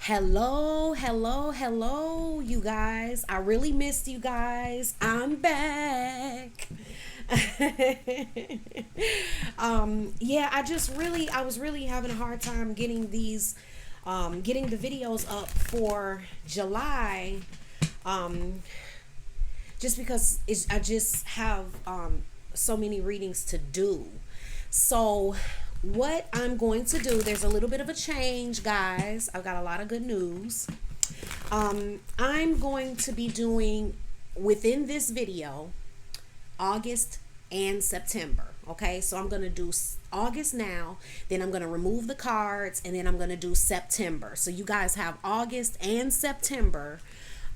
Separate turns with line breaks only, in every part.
Hello, hello, hello, you guys. I really missed you guys. I'm back. Yeah, I was really having a hard time getting getting the videos up for July. Um, just because I just have so many readings to do. So, what I'm going to do, there's a little bit of a change, guys. I've got a lot of good news. I'm going to be doing within this video August and September. Okay, so I'm going to do August now, then I'm going to remove the cards, and then I'm going to do September. So you guys have August and September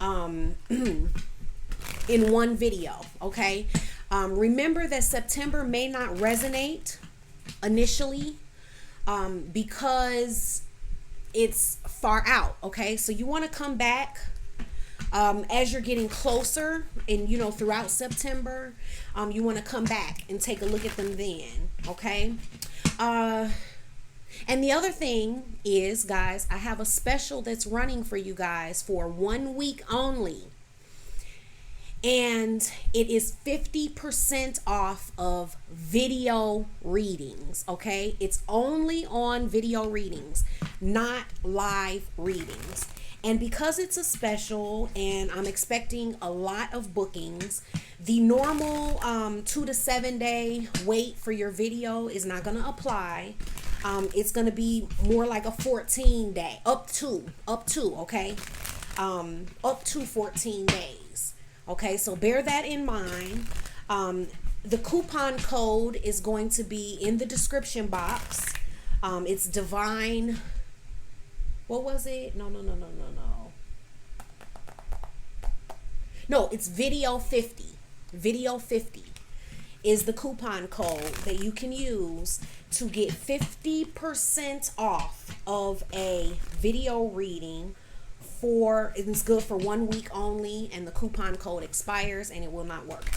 in one video. Okay, remember that September may not resonate initially because it's far out. Okay, so you want to come back as you're getting closer, and throughout September, you want to come back and take a look at them then. Okay, and the other thing is, guys, I have a special that's running for you guys for 1 week only, and it is 50% off of video readings. Okay, it's only on video readings, not live readings. And because it's a special and I'm expecting a lot of bookings, the normal 2 to 7 day wait for your video is not going to apply. It's going to be more like a 14 day, up to, okay? Up to 14 days. Okay, so bear that in mind. The coupon code is going to be in the description box. It's Divine. What was it? No. No, it's Video 50. Video 50 is the coupon code that you can use to get 50% off of a video reading. It's good for 1 week only, and the coupon code expires and it will not work.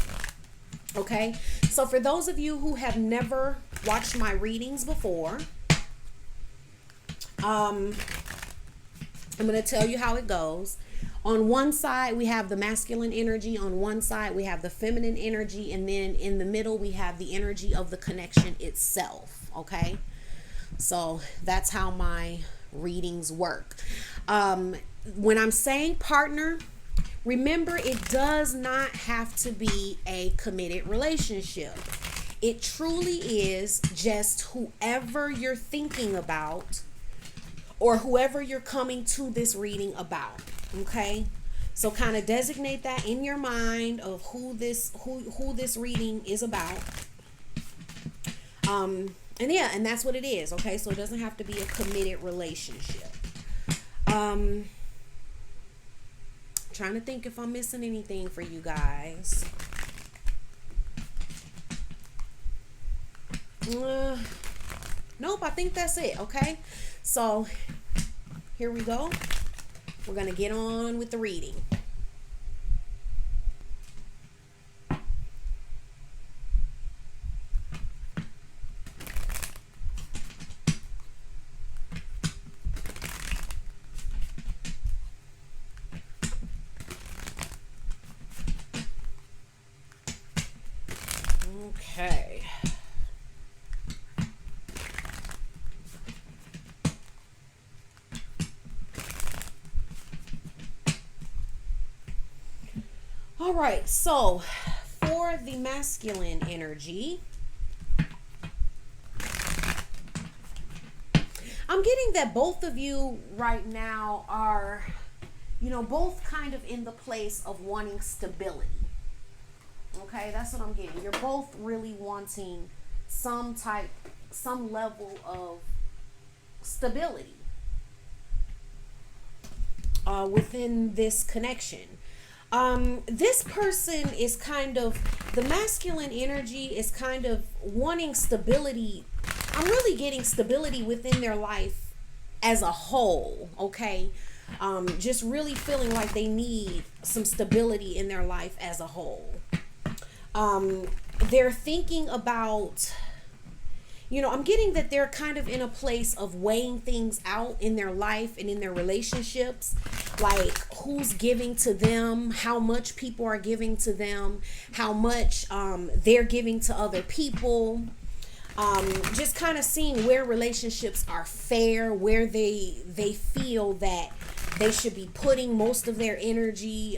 Okay, so for those of you who have never watched my readings before, I'm going to tell you how it goes. On one side, we have the masculine energy. On one side, we have the feminine energy. And then in the middle, we have the energy of the connection itself. Okay, so that's how my readings work. When I'm saying partner, remember, it does not have to be a committed relationship. It truly is just whoever you're thinking about or whoever you're coming to this reading about. Okay, so kind of designate that in your mind of who this reading is about. And yeah, and that's what it is. Okay, so it doesn't have to be a committed relationship. Trying to think if I'm missing anything for you guys. Nope, I think that's it. Okay, so here we go. We're going to get on with the reading. Okay. All right, so for the masculine energy, I'm getting that both of you right now are, both kind of in the place of wanting stability. Okay, that's what I'm getting. You're both really wanting some level of stability within this connection. This person is kind of, the masculine energy is kind of wanting stability. I'm really getting stability within their life as a whole. Okay, just really feeling like they need some stability in their life as a whole. They're thinking about, I'm getting that they're kind of in a place of weighing things out in their life and in their relationships, like who's giving to them, how much people are giving to them, how much they're giving to other people. Just kind of seeing where relationships are fair, where they feel that they should be putting most of their energy,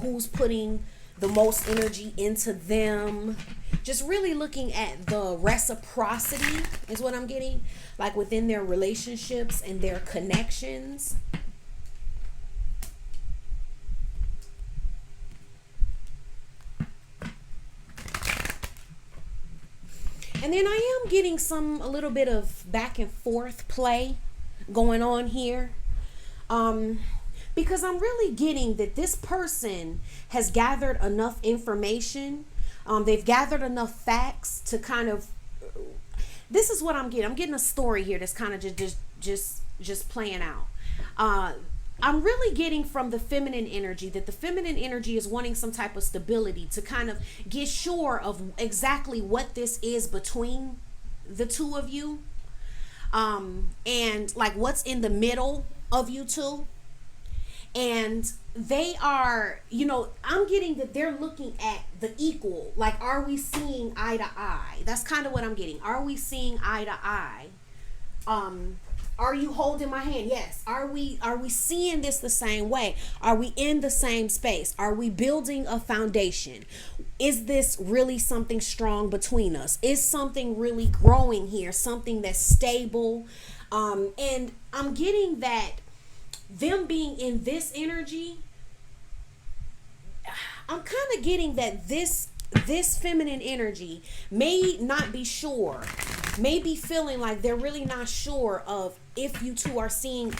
who's putting the most energy into them. Just really looking at the reciprocity is what I'm getting, like within their relationships and their connections. And then I am getting a little bit of back and forth play going on here. Because I'm really getting that this person has gathered enough information. They've gathered enough facts to kind of. This is what I'm getting. I'm getting a story here that's kind of just playing out. I'm really getting from the feminine energy that the feminine energy is wanting some type of stability to kind of get sure of exactly what this is between the two of you. And like what's in the middle of you two. And they are, I'm getting that they're looking at the equal. Like, are we seeing eye to eye? That's kind of what I'm getting. Are we seeing eye to eye? Are you holding my hand? Yes. Are we seeing this the same way? Are we in the same space? Are we building a foundation? Is this really something strong between us? Is something really growing here? Something that's stable? And I'm getting that them being in this energy, I'm kind of getting that this feminine energy may not be sure, may be feeling like they're really not sure of if you two are seeing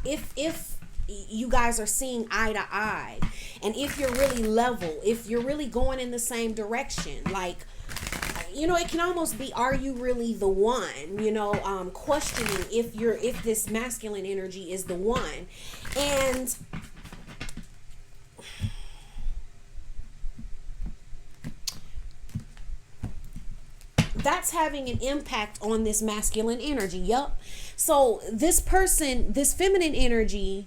if you guys are seeing eye to eye, and if you're really level, if you're really going in the same direction. Like, it can almost be, are you really the one? Questioning if this masculine energy is the one. And that's having an impact on this masculine energy. Yup. So this person, this feminine energy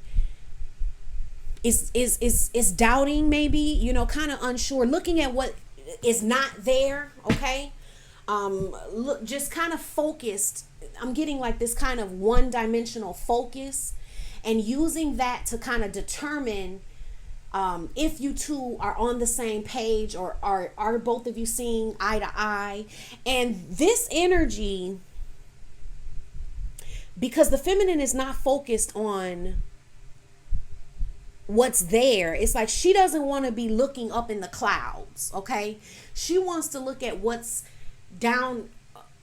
is doubting, maybe, kind of unsure, looking at what is not there. Okay. Look, just kind of focused. I'm getting like this kind of one-dimensional focus, and using that to kind of determine if you two are on the same page, or are both of you seeing eye to eye. And this energy, because the feminine is not focused on what's there, it's like she doesn't want to be looking up in the clouds. Okay, she wants to look at what's down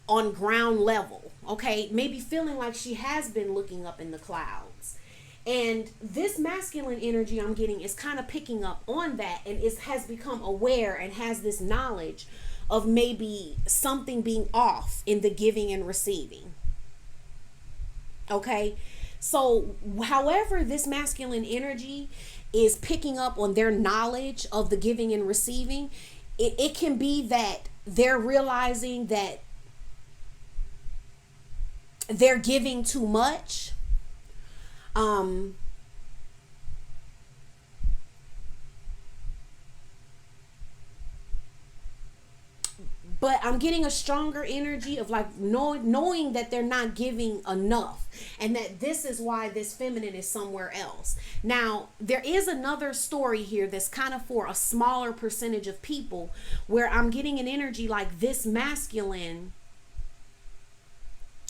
on ground level. Okay, maybe feeling like she has been looking up in the clouds. And this masculine energy I'm getting is kind of picking up on that, and has become aware and has this knowledge of maybe something being off in the giving and receiving. Okay, so however this masculine energy is picking up on their knowledge of the giving and receiving, it can be that they're realizing that they're giving too much. But I'm getting a stronger energy of like knowing that they're not giving enough, and that this is why this feminine is somewhere else. Now, there is another story here that's kind of for a smaller percentage of people, where I'm getting an energy like this masculine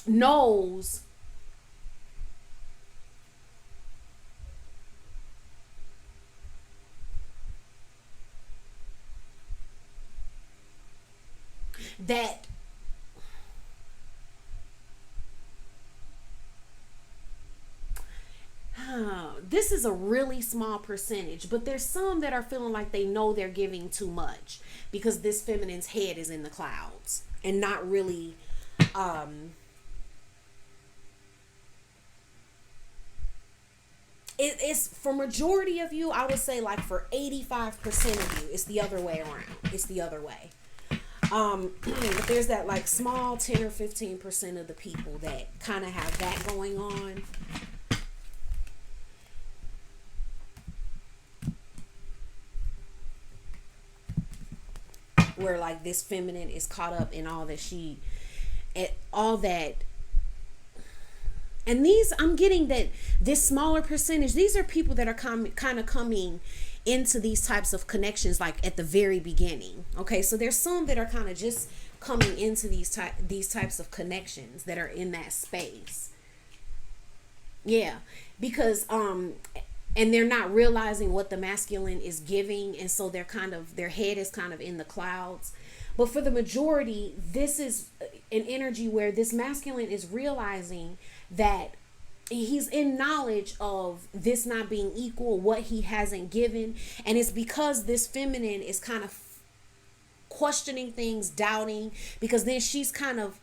knows that this is a really small percentage, but there's some that are feeling like they know they're giving too much, because this feminine's head is in the clouds and not really it's for majority of you. I would say like for 85% of you, it's the other way around. It's the other way. But there's that like small 10 or 15% of the people that kind of have that going on. Where like this feminine is caught up in all that all that. And these, I'm getting that this smaller percentage, these are people that are kind of coming into these types of connections like at the very beginning. Okay, so there's some that are kind of just coming into these types of connections that are in that space. Yeah, because and they're not realizing what the masculine is giving, and so they're kind of, their head is kind of in the clouds. But for the majority, this is an energy where this masculine is realizing that he's in knowledge of this not being equal, what he hasn't given. And it's because this feminine is kind of questioning things, doubting, because then she's kind of,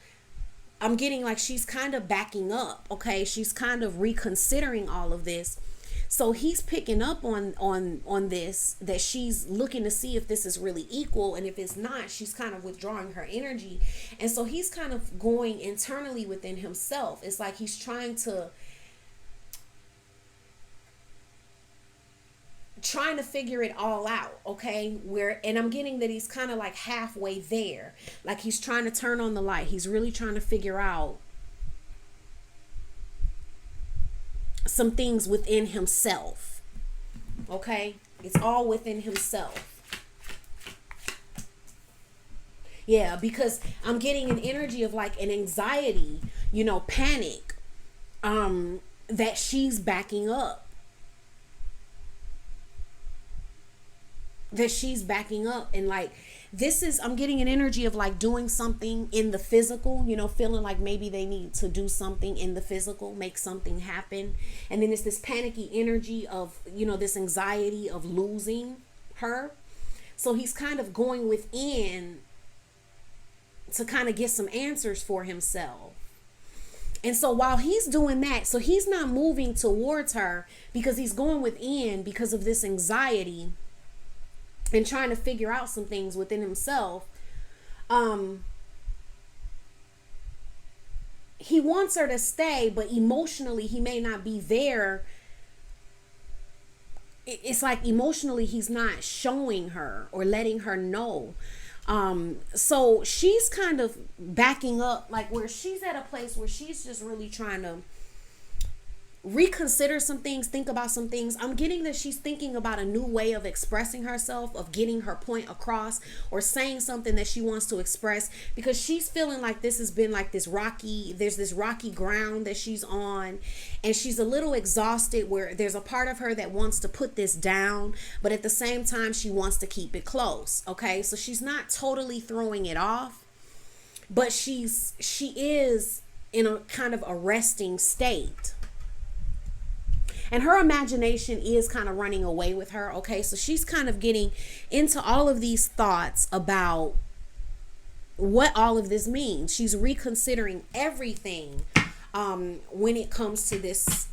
I'm getting like she's kind of backing up. Okay, she's kind of reconsidering all of this. So he's picking up on this, that she's looking to see if this is really equal, and if it's not, she's kind of withdrawing her energy. And so he's kind of going internally within himself. It's like he's trying to figure it all out. Okay, and I'm getting that he's kind of like halfway there, like he's trying to turn on the light. He's really trying to figure out some things within himself. Okay, it's all within himself. Yeah, because I'm getting an energy of like an anxiety, panic, that she's backing up. And like, this is, I'm getting an energy of like doing something in the physical, feeling like maybe they need to do something in the physical, make something happen. And then it's this panicky energy of, this anxiety of losing her. So he's kind of going within to kind of get some answers for himself. And so while he's doing that, so he's not moving towards her because he's going within because of this anxiety and trying to figure out some things within himself. He wants her to stay, but emotionally he may not be there. It's like emotionally he's not showing her or letting her know. So she's kind of backing up, like where she's at a place where she's just really trying to reconsider some things, think about some things. I'm getting that she's thinking about a new way of expressing herself, of getting her point across, or saying something that she wants to express, because she's feeling like this has been like there's this rocky ground that she's on, and she's a little exhausted, where there's a part of her that wants to put this down, but at the same time she wants to keep it close. Okay, so she's not totally throwing it off, but she is in a kind of a resting state. And her imagination is kind of running away with her. Okay, so she's kind of getting into all of these thoughts about what all of this means. She's reconsidering everything when it comes to this,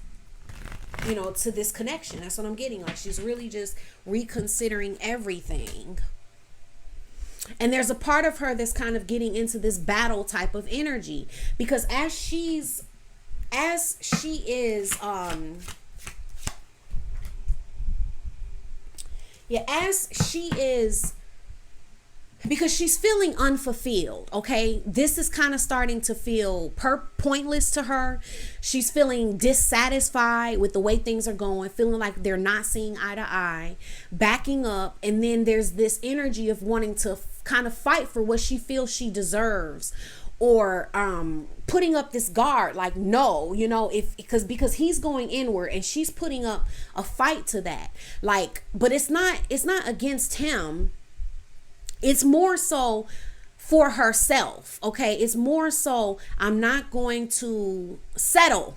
to this connection. That's what I'm getting. Like she's really just reconsidering everything. And there's a part of her that's kind of getting into this battle type of energy, because as she is because she's feeling unfulfilled. Okay, this is kind of starting to feel pointless to her. She's feeling dissatisfied with the way things are going, feeling like they're not seeing eye to eye, backing up. And then there's this energy of wanting to kind of fight for what she feels she deserves, or putting up this guard, like, no, because he's going inward and she's putting up a fight to that. Like, but it's not against him. It's more so for herself. Okay, it's more so, I'm not going to settle.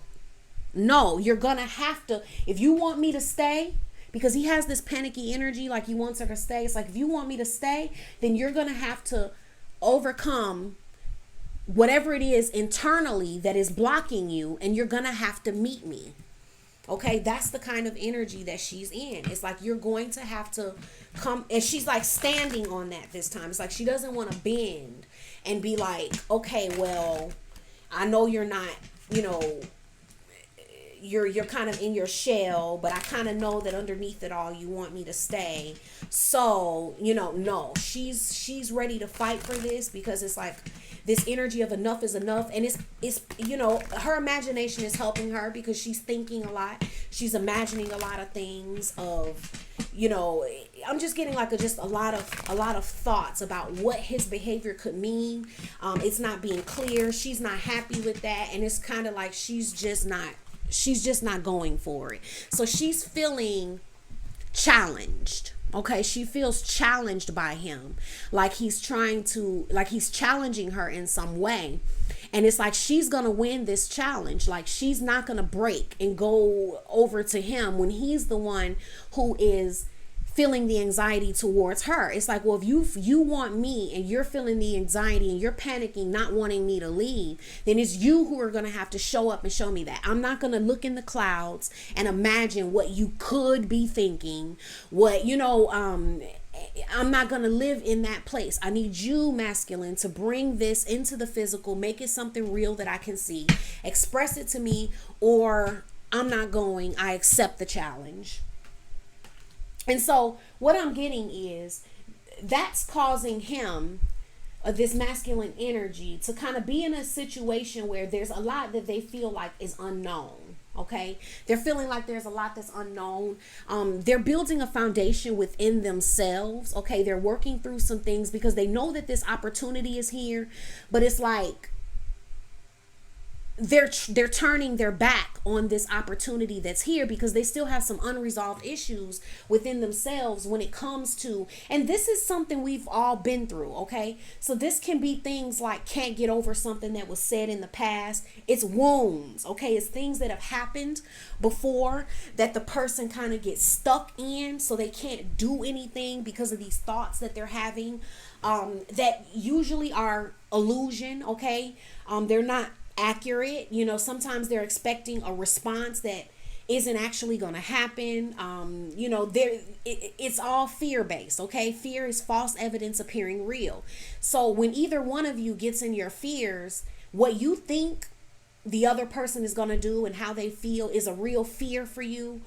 No, you're gonna have to, if you want me to stay, because he has this panicky energy, like he wants her to stay. It's like, if you want me to stay, then you're gonna have to overcome whatever it is internally that is blocking you, and you're gonna have to meet me. Okay, that's the kind of energy that she's in. It's like you're going to have to come, and she's like standing on that this time. It's like she doesn't want to bend and be like, okay, well, I know you're not, you know, you're kind of in your shell, but I kind of know that underneath it all you want me to stay. So, you know, no, she's ready to fight for this, because it's like this energy of enough is enough. And it's you know, her imagination is helping her, because she's thinking a lot. She's imagining a lot of things of, you know, I'm just getting like just a lot of thoughts about what his behavior could mean. It's not being clear. She's not happy with that, and it's kind of like she's just not going for it. So she's feeling challenged. Okay, she feels challenged by him, like he's challenging her in some way. And it's like she's gonna win this challenge. Like she's not gonna break and go over to him when he's the one who is feeling the anxiety towards her. It's like, well, if you want me and you're feeling the anxiety and you're panicking, not wanting me to leave, then it's you who are going to have to show up and show me that. I'm not going to look in the clouds and imagine what you could be thinking, what, you know, I'm not going to live in that place. I need you, masculine, to bring this into the physical, make it something real that I can see, express it to me, or I'm not going. I accept the challenge. And so what I'm getting is that's causing him, this masculine energy, to kind of be in a situation where there's a lot that they feel like is unknown. Okay, they're feeling like there's a lot that's unknown. They're building a foundation within themselves. Okay, they're working through some things because they know that this opportunity is here, but it's like they're turning their back on this opportunity that's here, because they still have some unresolved issues within themselves when it comes to, and this is something we've all been through. Okay, so this can be things like can't get over something that was said in the past. It's wounds. Okay, it's things that have happened before that the person kind of gets stuck in, so they can't do anything because of these thoughts that they're having, that usually are illusion. Okay, they're not accurate. You know, sometimes they're expecting a response that isn't actually going to happen. You know, it's all fear based. Okay, fear is false evidence appearing real. So when either one of you gets in your fears, what you think the other person is going to do and how they feel is a real fear for you.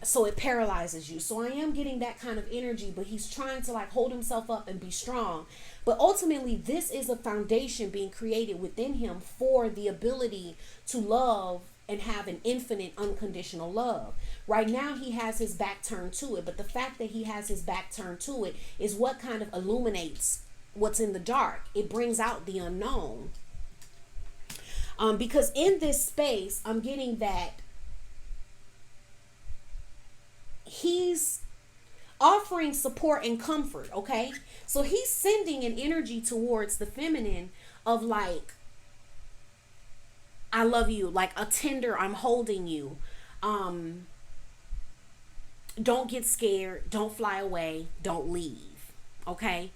So it paralyzes you. So I am getting that kind of energy, but he's trying to like hold himself up and be strong. But ultimately, this is a foundation being created within him for the ability to love and have an infinite unconditional love. Right now, he has his back turned to it, but the fact that he has his back turned to it is what kind of illuminates what's in the dark. It brings out the unknown. Because in this space, I'm getting that he's offering support and comfort. Okay, so he's sending an energy towards the feminine of like, I love you, like a tender, I'm holding you, don't get scared, don't fly away, don't leave. Okay,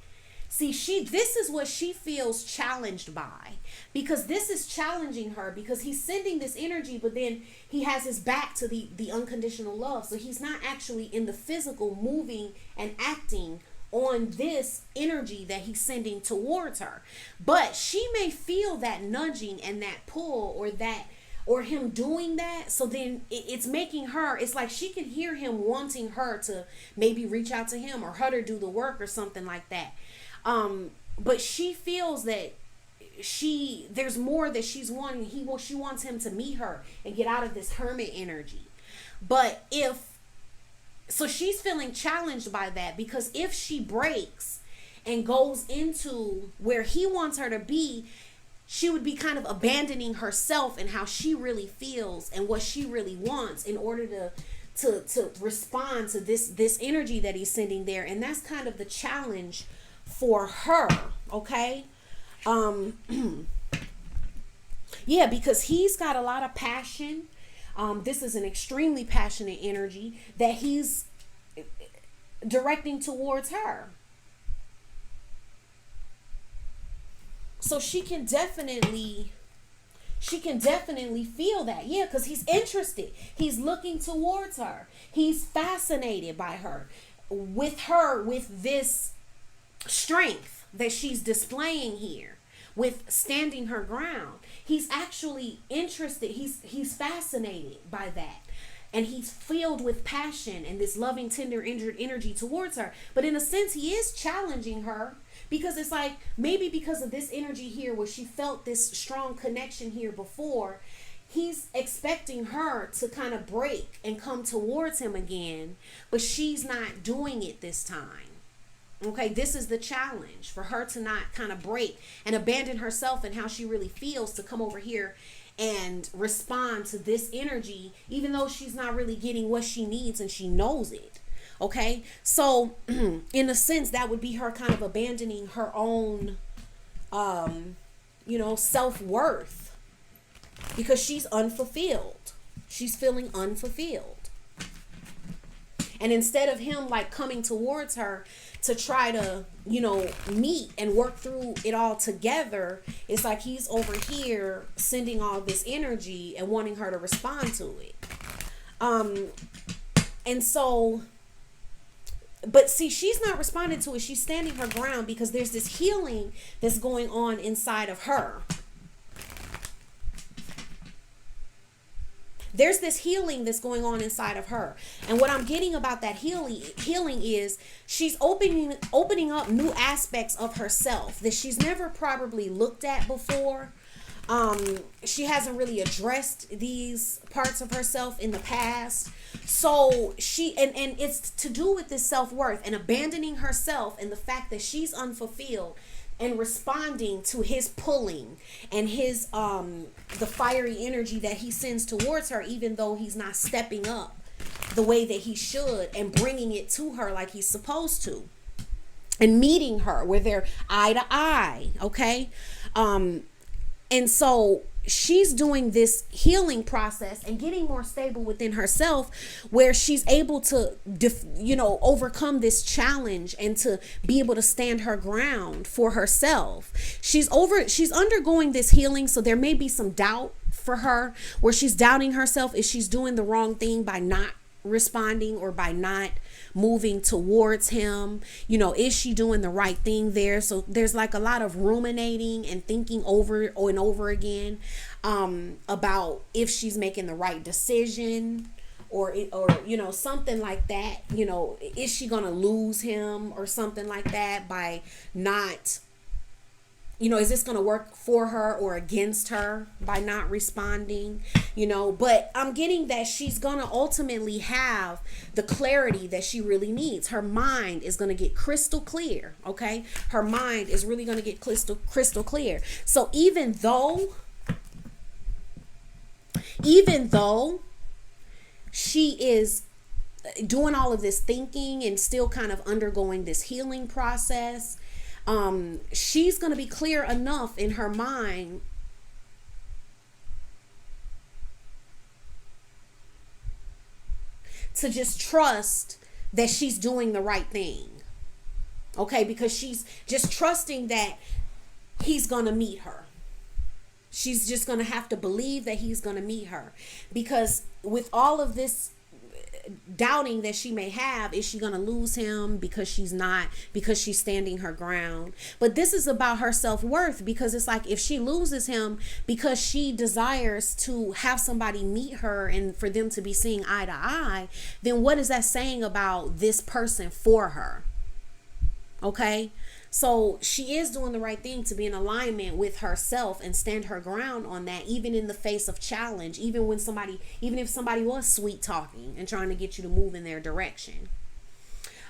see, this is what she feels challenged by, because this is challenging her, because he's sending this energy, but then he has his back to the unconditional love. So he's not actually in the physical moving and acting on this energy that he's sending towards her. But she may feel that nudging and that pull, or him doing that. So then it's making her, it's like she can hear him wanting her to maybe reach out to him, or her to do the work or something like that. But she feels that there's more that she's wanting. She wants him to meet her and get out of this hermit energy. But so she's feeling challenged by that, because if she breaks and goes into where he wants her to be, she would be kind of abandoning herself and how she really feels and what she really wants in order to respond to this energy that he's sending there. And that's kind of the challenge for her. Okay, yeah, because he's got a lot of passion. This is an extremely passionate energy that he's directing towards her. So she can definitely She can definitely feel that. Yeah, because he's interested. He's looking towards her. He's fascinated by her, with this strength that she's displaying here, with standing her ground. He's actually interested. He's fascinated by that. And he's filled with passion and this loving, tender, injured energy towards her. But in a sense, he is challenging her, because it's like, maybe because of this energy here where she felt this strong connection here before, he's expecting her to kind of break and come towards him again, but she's not doing it this time. Okay, this is the challenge, for her to not kind of break and abandon herself and how she really feels, to come over here and respond to this energy, even though she's not really getting what she needs and she knows it. Okay, so in a sense, that would be her kind of abandoning her own, self-worth, because she's unfulfilled. She's feeling unfulfilled. And instead of him like coming towards her to try to, meet and work through it all together, it's like he's over here sending all this energy and wanting her to respond to it. And so, but see, she's not responding to it. She's standing her ground because there's this healing that's going on inside of her. There's this healing that's going on inside of her. And what I'm getting about that healing is she's opening up new aspects of herself that she's never probably looked at before. She hasn't really addressed these parts of herself in the past. So she, and it's to do with this self-worth and abandoning herself, and the fact that she's unfulfilled, and responding to his pulling and his the fiery energy that he sends towards her, even though he's not stepping up the way that he should and bringing it to her like he's supposed to, and meeting her where they're eye to eye. Okay. And so she's doing this healing process and getting more stable within herself, where she's able to, overcome this challenge and to be able to stand her ground for herself. She's undergoing this healing. So there may be some doubt for her, where she's doubting herself if she's doing the wrong thing by not responding or by not moving towards him. Is she doing the right thing there? So there's like a lot of ruminating and thinking over and over again about if she's making the right decision, or something like that. Is she gonna lose him or something like that by not, is this going to work for her or against her by not responding? But I'm getting that she's going to ultimately have the clarity that she really needs. Her mind is going to get crystal clear. Okay. Her mind is really going to get crystal clear. So even though she is doing all of this thinking and still kind of undergoing this healing process, she's going to be clear enough in her mind to just trust that she's doing the right thing. Okay, because she's just trusting that he's going to meet her. She's just going to have to believe that he's going to meet her, because with all of this doubting that she may have, is she going to lose him because she's standing her ground? But this is about her self-worth, because it's like, if she loses him because she desires to have somebody meet her and for them to be seeing eye to eye, then what is that saying about this person for her? Okay. So she is doing the right thing to be in alignment with herself and stand her ground on that, even in the face of challenge, even if somebody was sweet talking and trying to get you to move in their direction.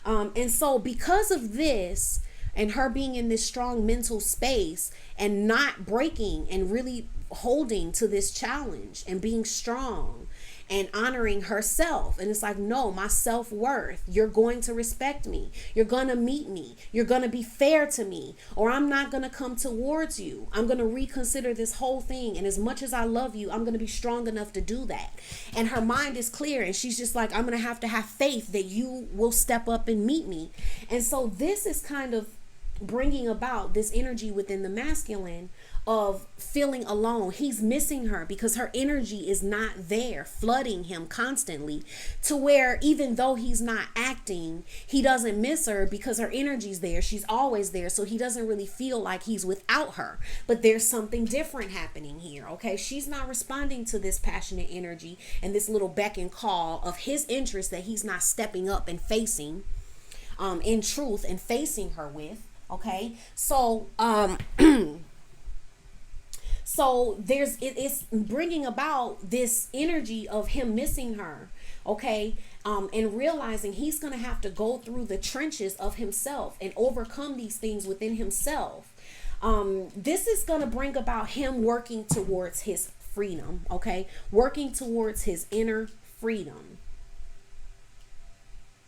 And so because of this, and her being in this strong mental space and not breaking and really holding to this challenge and being strong and honoring herself. And it's like, no, my self-worth, you're going to respect me. You're going to meet me. You're going to be fair to me, or I'm not going to come towards you. I'm going to reconsider this whole thing. And as much as I love you, I'm going to be strong enough to do that. And her mind is clear. And she's just like, I'm going to have faith that you will step up and meet me. And so this is kind of bringing about this energy within the masculine of feeling alone. He's missing her because her energy is not there, flooding him constantly, to where even though he's not acting, he doesn't miss her because her energy's there. She's always there. So he doesn't really feel like he's without her. But there's something different happening here. Okay. She's not responding to this passionate energy and this little beck and call of his interest that he's not stepping up and facing in truth and facing her with. Okay. So, so it's bringing about this energy of him missing her, okay, and realizing he's going to have to go through the trenches of himself and overcome these things within himself. This is going to bring about him working towards his freedom, okay, working towards his inner freedom.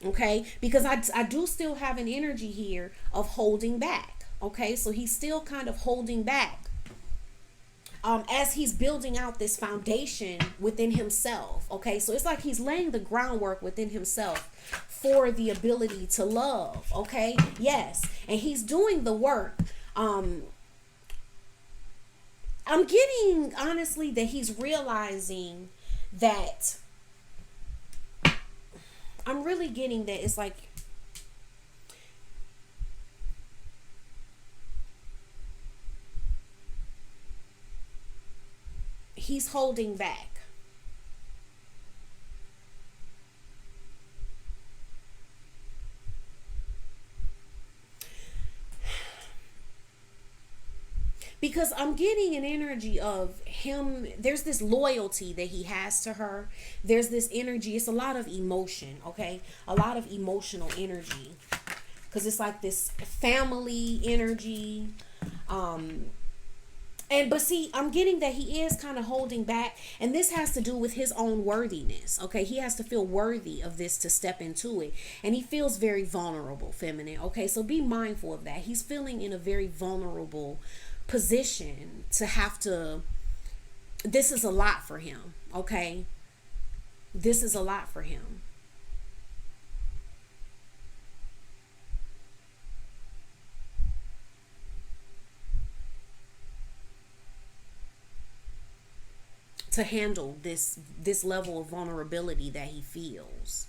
Okay, because I do still have an energy here of holding back. Okay, so he's still kind of holding back as he's building out this foundation within himself. Okay, so it's like he's laying the groundwork within himself for the ability to love. Okay, yes, and he's doing the work. I'm getting, honestly, that he's realizing that, I'm really getting that it's like he's holding back. Because I'm getting an energy of him. There's this loyalty that he has to her. There's this energy. It's a lot of emotion, okay? A lot of emotional energy. Because it's like this family energy. But see, I'm getting that he is kind of holding back. And this has to do with his own worthiness, okay? He has to feel worthy of this to step into it. And he feels very vulnerable, feminine, okay? So be mindful of that. He's feeling in a very vulnerable position to have to, this is a lot for him, okay? This is a lot for him. To handle this level of vulnerability that he feels.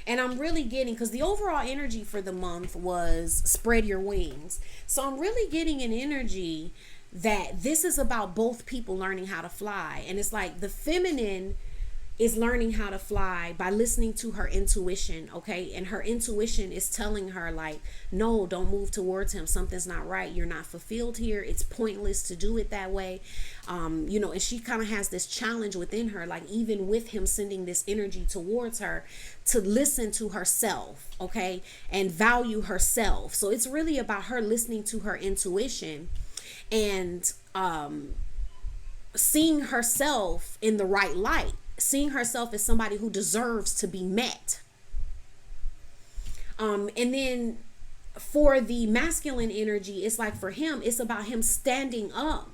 And I'm really getting, because the overall energy for the month was spread your wings. So I'm really getting an energy that this is about both people learning how to fly. And it's like the feminine is learning how to fly by listening to her intuition, okay? And her intuition is telling her, like, no, don't move towards him. Something's not right. You're not fulfilled here. It's pointless to do it that way. And she kind of has this challenge within her, like, even with him sending this energy towards her, to listen to herself, okay? And value herself. So it's really about her listening to her intuition and seeing herself in the right light. Seeing herself as somebody who deserves to be met. And then for the masculine energy, it's like for him, it's about him standing up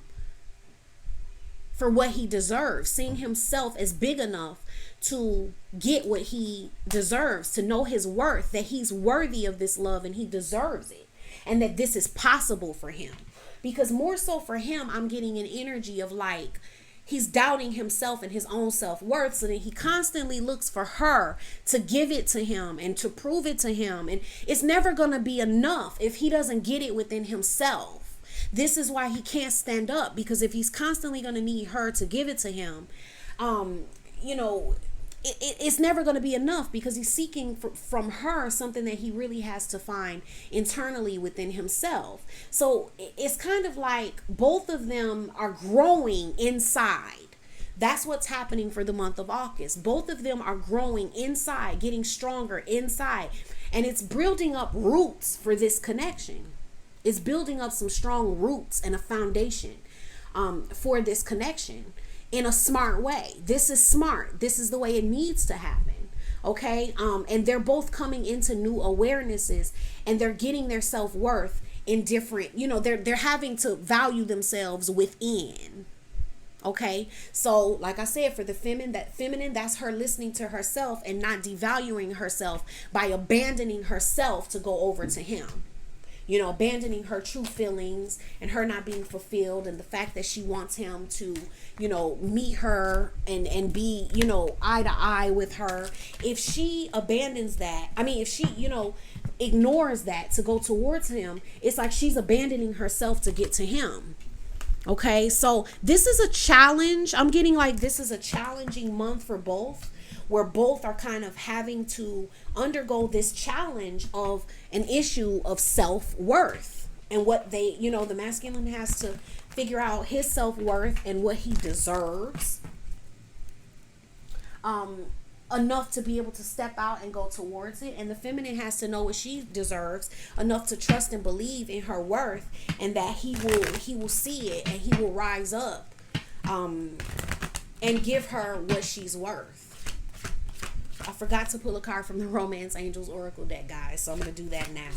for what he deserves, seeing himself as big enough to get what he deserves, to know his worth, that he's worthy of this love and he deserves it, and that this is possible for him. Because more so for him, I'm getting an energy of like, he's doubting himself and his own self-worth. So then he constantly looks for her to give it to him and to prove it to him. And it's never going to be enough if he doesn't get it within himself. This is why he can't stand up, because if he's constantly going to need her to give it to him, it's never going to be enough, because he's seeking from her something that he really has to find internally within himself. So it's kind of like both of them are growing inside. That's what's happening for the month of August. Both of them are growing inside, getting stronger inside. And it's building up roots for this connection. It's building up some strong roots and a foundation for this connection. In a smart way. This is smart. This is the way it needs to happen. Okay. And they're both coming into new awarenesses, and they're getting their self-worth in different, they're having to value themselves within. Okay, so like I said, for the feminine, that's her listening to herself and not devaluing herself by abandoning herself to go over to him. You know, abandoning her true feelings and her not being fulfilled, and the fact that she wants him to, you know, meet her and be, you know, eye to eye with her. If she abandons that, I mean, if she, you know, ignores that to go towards him, it's like she's abandoning herself to get to him. Okay, so this is a challenge. I'm getting like this is a challenging month for both, where both are kind of having to undergo this challenge of an issue of self-worth, and what they, you know, the masculine has to figure out his self-worth and what he deserves. Enough to be able to step out and go towards it, and the feminine has to know what she deserves enough to trust and believe in her worth, and that he will see it and he will rise up and give her what she's worth. I forgot to pull a card from the Romance Angels Oracle deck, guys, so I'm going to do that now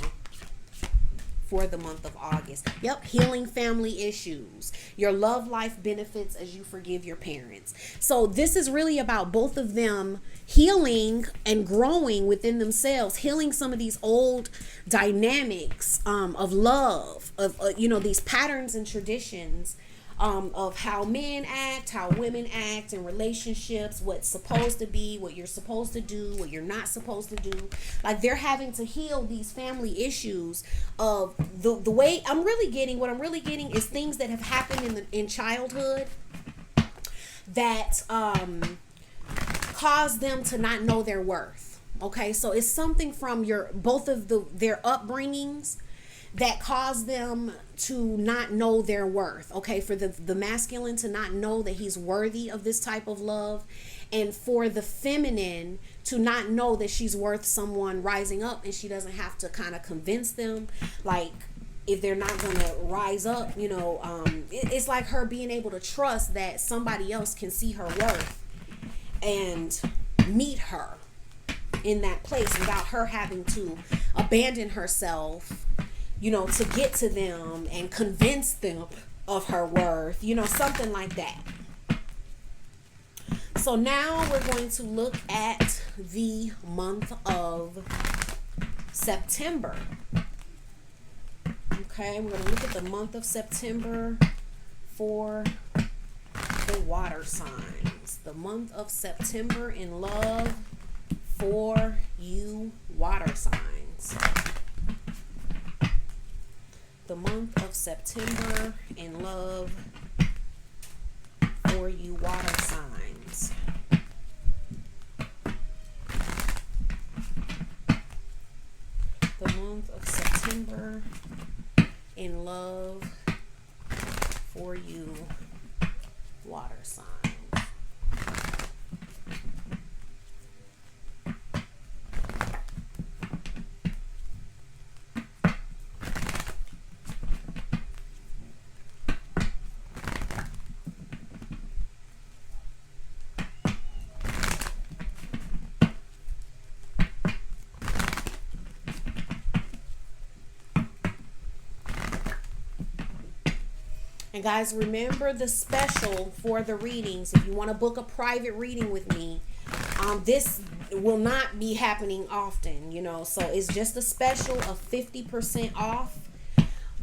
for the month of August. Yep, healing family issues. Your love life benefits as you forgive your parents. So this is really about both of them healing and growing within themselves, healing some of these old dynamics of love, of you know, these patterns and traditions of how men act, how women act in relationships, what's supposed to be, what you're supposed to do, what you're not supposed to do. Like, they're having to heal these family issues of the way what I'm really getting is things that have happened in childhood that cause them to not know their worth. Okay, so it's something from their upbringings that cause them to not know their worth. Okay, for the masculine to not know that he's worthy of this type of love, and for the feminine to not know that she's worth someone rising up, and she doesn't have to kind of convince them, like, if they're not going to rise up, you know, it's like her being able to trust that somebody else can see her worth and meet her in that place without her having to abandon herself, you know, to get to them and convince them of her worth, you know, something like that. So now we're going to look at the month of September. Okay, we're going to look at the month of September for the water signs. The month of September in love for you water signs. The month of September in love for you water signs. The month of September in love for you water signs. And guys, remember the special for the readings. If you want to book a private reading with me, this will not be happening often, you know. So it's just a special of 50% off.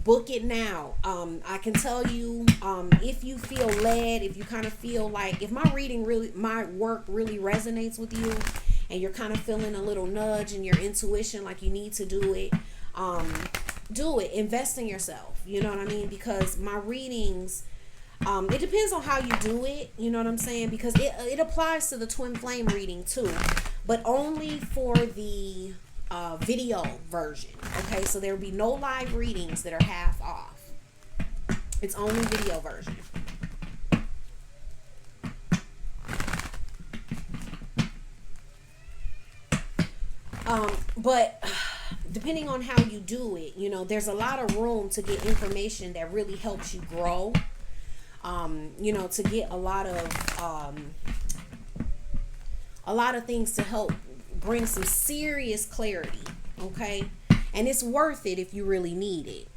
Book it now. I can tell you, if you feel led, if you kind of feel like, if my work really resonates with you, and you're kind of feeling a little nudge in your intuition, like you need to do it, do it. Invest in yourself. You know what I mean? Because my readings, it depends on how you do it. You know what I'm saying? Because it applies to the twin flame reading too, but only for the video version. Okay, so there will be no live readings that are half off. It's only video version. But depending on how you do it, you know, there's a lot of room to get information that really helps you grow. You know, to get a lot of things to help bring some serious clarity. Okay, and it's worth it if you really need it.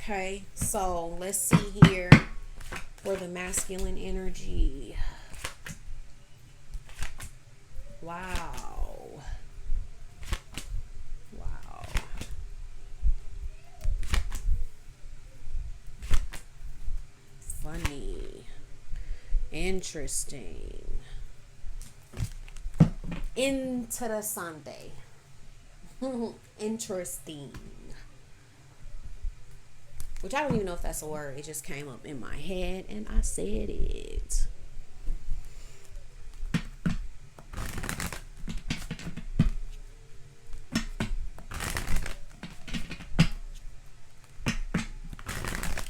Okay, so let's see here for the masculine energy. Wow. Wow. Funny. Interesting. Interesante. Interesting. Which I don't even know if that's a word. It just came up in my head and I said it.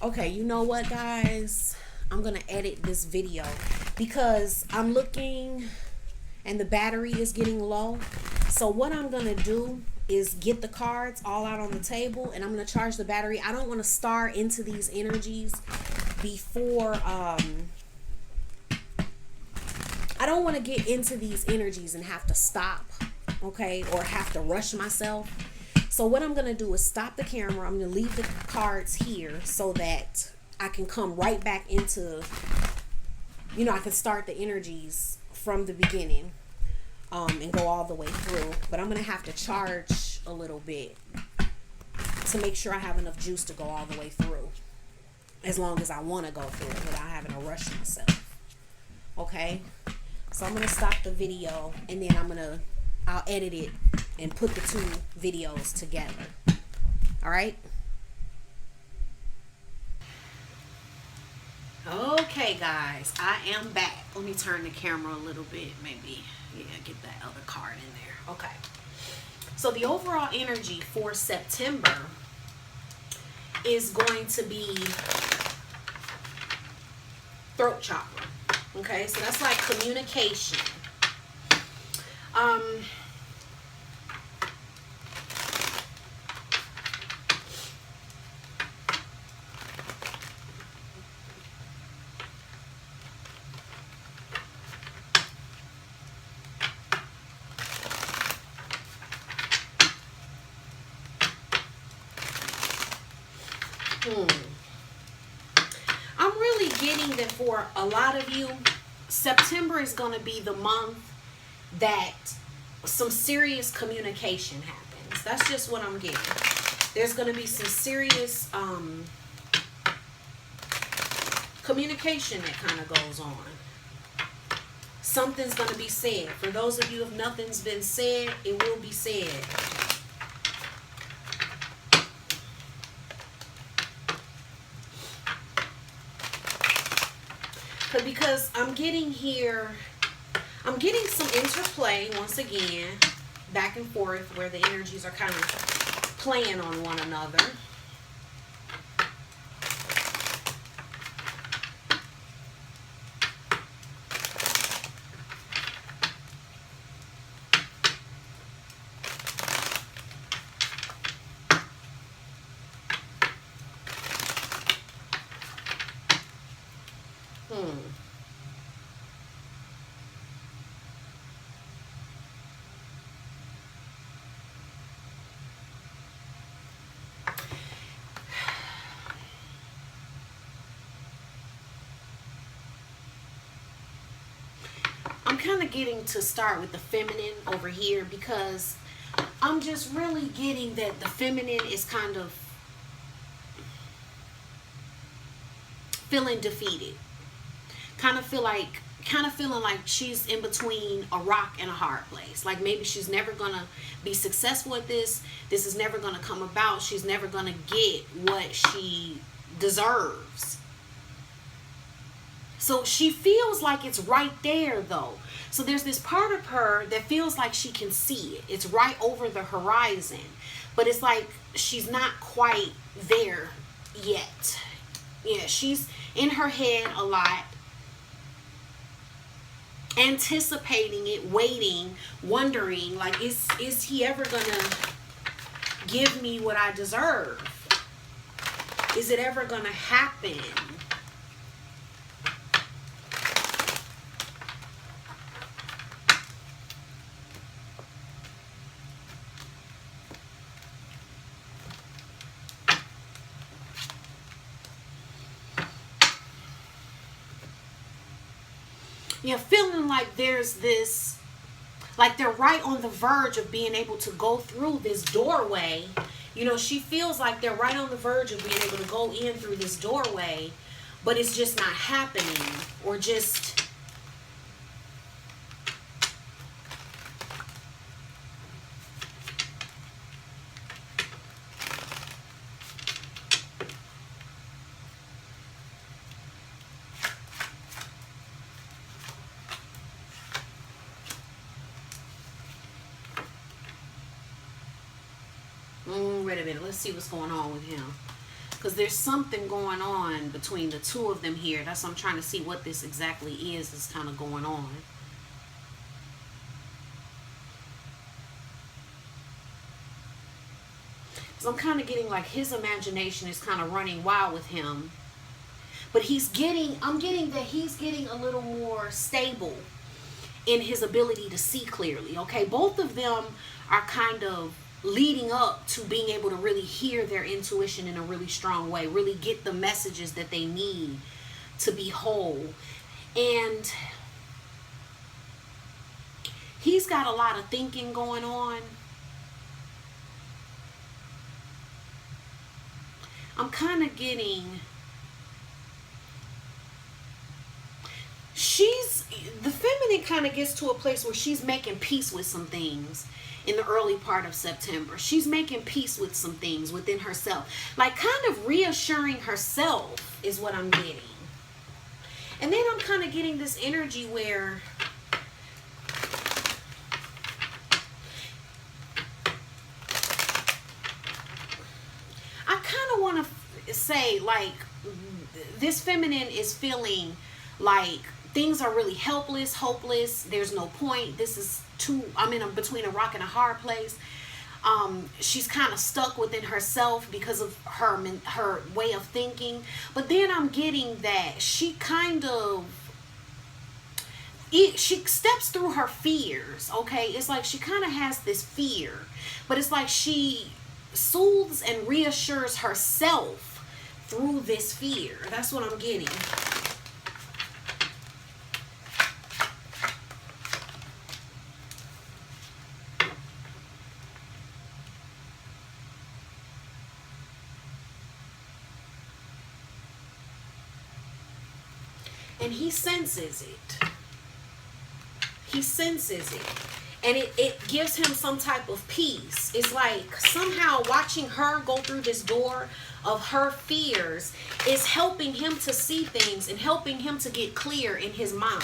Okay, you know what, guys? I'm going to edit this video because I'm looking and the battery is getting low. So what I'm going to do is get the cards all out on the table and I'm going to charge the battery. I don't want to start into these energies before I don't want to get into these energies and have to stop, okay, or have to rush myself. So what I'm going to do is stop the camera. I'm going to leave the cards here so that I can come right back into, I can start the energies from the beginning. And go all the way through, but I'm gonna have to charge a little bit to make sure I have enough juice to go all the way through, as long as I want to go through it without having to rush myself. Okay, so I'm gonna stop the video and then I'll edit it and put the two videos together. All right. Okay, guys, I am back. Let me turn the camera a little bit, maybe. Yeah, get that other card in there. Okay. So the overall energy for September is going to be throat chakra. Okay, so that's like communication. I'm really getting that for a lot of you, September is going to be the month that some serious communication happens. That's just what I'm getting. There's going to be some serious communication that kind of goes on. Something's going to be said. For those of you, if nothing's been said, it will be said. Because I'm getting here, I'm getting some interplay once again, back and forth, where the energies are kind of playing on one another. I'm kind of getting to start with the feminine over here because I'm just really getting that the feminine is kind of feeling defeated. Kind of feeling like she's in between a rock and a hard place. Like maybe she's never gonna be successful at this. This is never gonna come about. She's never gonna get what she deserves. So she feels like it's right there though. So there's this part of her that feels like she can see it. It's right over the horizon. But it's like she's not quite there yet. Yeah, she's in her head a lot. Anticipating it, waiting, wondering, like, is he ever gonna give me what I deserve? Is it ever gonna happen? Yeah, feeling like there's this, like they're right on the verge of being able to go through this doorway. You know, she feels like they're right on the verge of being able to go in through this doorway, but it's just not happening, or just wait a minute, let's see what's going on with him. Because there's something going on between the two of them here. That's what I'm trying to see what this exactly is kind of going on. So I'm kind of getting like his imagination is kind of running wild with him. But I'm getting that he's getting a little more stable in his ability to see clearly. Okay, both of them are kind of leading up to being able to really hear their intuition in a really strong way, really get the messages that they need to be whole. And he's got a lot of thinking going on. I'm kind of getting, the feminine kind of gets to a place where she's making peace with some things in the early part of September. She's making peace with some things within herself, like kind of reassuring herself is what I'm getting. And then I'm kind of getting this energy where I kind of want to say, like, this feminine is feeling like things are really helpless, hopeless. There's no point. This is I'm in between a rock and a hard place. She's kind of stuck within herself because of her way of thinking. But then I'm getting that she steps through her fears. Okay, it's like she kind of has this fear, but it's like she soothes and reassures herself through this fear. That's what I'm getting. And he senses it. He senses it. And it gives him some type of peace. It's like somehow watching her go through this door of her fears is helping him to see things and helping him to get clear in his mind.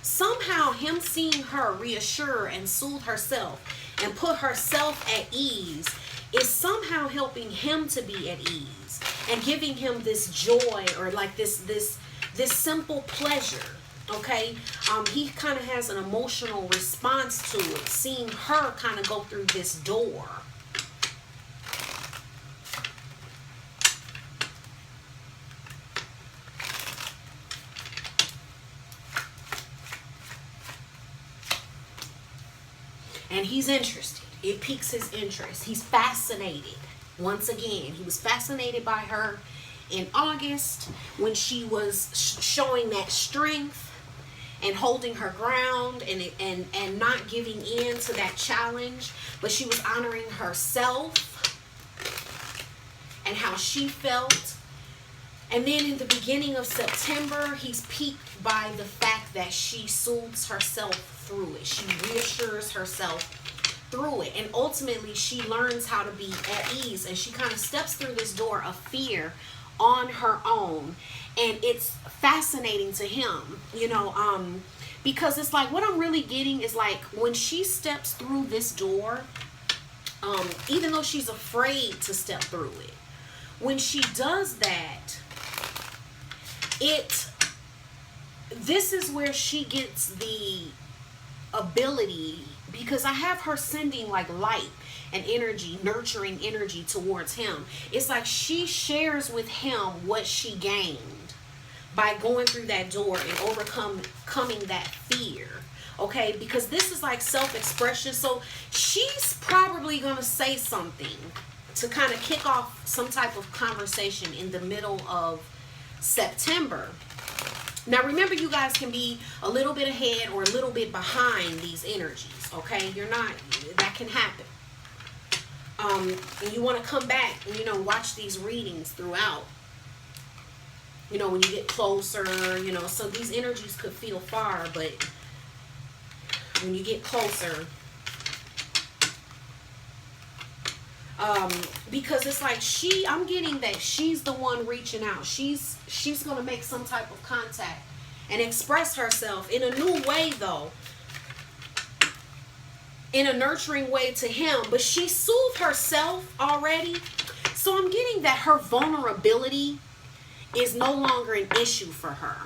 Somehow him seeing her reassure and soothe herself and put herself at ease is somehow helping him to be at ease and giving him this joy, or like this simple pleasure. Okay, he kind of has an emotional response to it, seeing her kind of go through this door. And he's interested. It piques his interest. He's fascinated. Once again, he was fascinated by her in August when she was showing that strength and holding her ground and not giving in to that challenge, but she was honoring herself and how she felt. And then in the beginning of September, he's piqued by the fact that she soothes herself through it. She reassures herself through it. And ultimately, she learns how to be at ease. And she kind of steps through this door of fear on her own. And it's fascinating to him, because it's like what I'm really getting is like when she steps through this door, even though she's afraid to step through it, when she does that, this is where she gets the ability, because I have her sending like light and energy, nurturing energy towards him. It's like she shares with him what she gained by going through that door and overcoming that fear. Okay, because this is like self-expression. So she's probably going to say something to kind of kick off some type of conversation in the middle of September. Now remember, you guys can be a little bit ahead or a little bit behind these energies, okay? You're not, that can happen. And you want to come back and, you know, watch these readings throughout. You know, when you get closer, you know, so these energies could feel far, but when you get closer, because it's like I'm getting that she's the one reaching out. She's going to make some type of contact and express herself in a new way, though. In a nurturing way to him, but she soothed herself already. So I'm getting that her vulnerability is no longer an issue for her.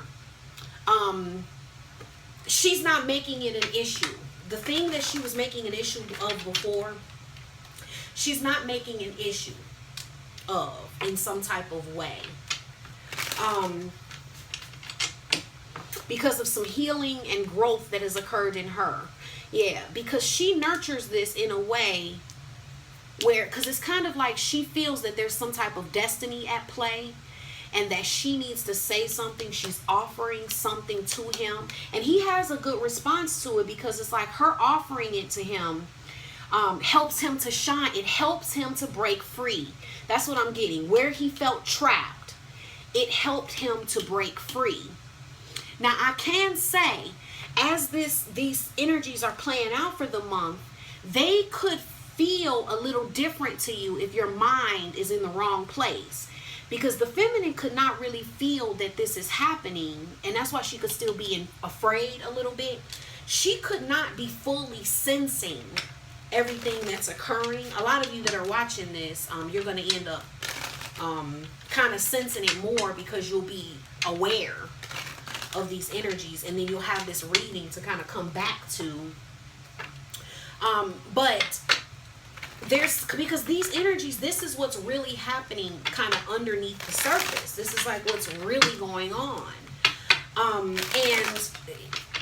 She's not making it an issue. The thing that she was making an issue of before, she's not making an issue of in some type of way. Because of some healing and growth that has occurred in her. Yeah, because she nurtures this in a way where, because it's kind of like she feels that there's some type of destiny at play and that she needs to say something. She's offering something to him. And he has a good response to it, because it's like her offering it to him helps him to shine. It helps him to break free. That's what I'm getting. Where he felt trapped, it helped him to break free. Now, I can say, as these energies are playing out for the month, they could feel a little different to you if your mind is in the wrong place. Because the feminine could not really feel that this is happening, and that's why she could still be afraid a little bit. She could not be fully sensing everything that's occurring. A lot of you that are watching this, you're going to end up kind of sensing it more, because you'll be aware of these energies, and then you'll have this reading to kind of come back to. But because these energies, this is what's really happening kind of underneath the surface. This is like what's really going on. And